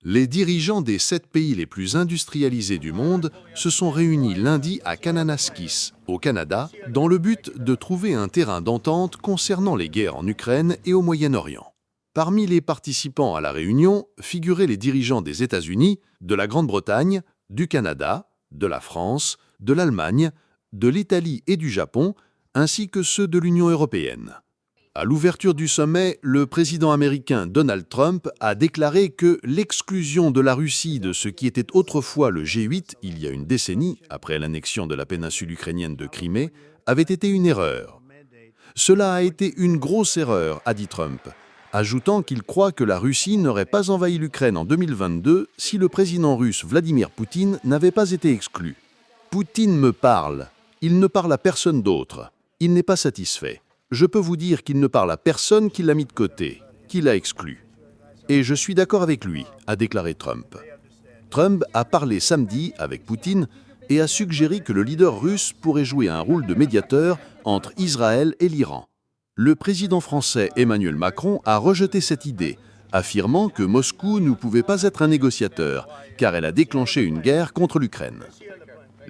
Les dirigeants des 7 pays les plus industrialisés du monde se sont réunis lundi à Kananaskis, au Canada, dans le but de trouver un terrain d'entente concernant les guerres en Ukraine et au Moyen-Orient. Parmi les participants à la réunion figuraient les dirigeants des États-Unis, de la Grande-Bretagne, du Canada, de la France, de l'Allemagne, de l'Italie et du Japon, ainsi que ceux de l'Union européenne. À l'ouverture du sommet, le président américain Donald Trump a déclaré que l'exclusion de la Russie de ce qui était autrefois le G8, il y a une décennie, après l'annexion de la péninsule ukrainienne de Crimée, avait été une erreur. Cela a été une grosse erreur, a dit Trump, ajoutant qu'il croit que la Russie n'aurait pas envahi l'Ukraine en 2022 si le président russe Vladimir Poutine n'avait pas été exclu. Poutine me parle. Il ne parle à personne d'autre. Il n'est pas satisfait. Je peux vous dire qu'il ne parle à personne qui l'a mis de côté, qui l'a exclu. Et je suis d'accord avec lui, a déclaré Trump. Trump a parlé samedi avec Poutine et a suggéré que le leader russe pourrait jouer un rôle de médiateur entre Israël et l'Iran. Le président français Emmanuel Macron a rejeté cette idée, affirmant que Moscou ne pouvait pas être un négociateur, car elle a déclenché une guerre contre l'Ukraine.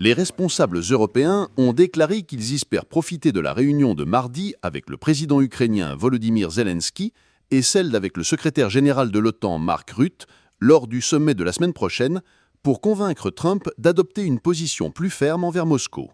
Les responsables européens ont déclaré qu'ils espèrent profiter de la réunion de mardi avec le président ukrainien Volodymyr Zelensky et celle avec le secrétaire général de l'OTAN Mark Rutte lors du sommet de la semaine prochaine pour convaincre Trump d'adopter une position plus ferme envers Moscou.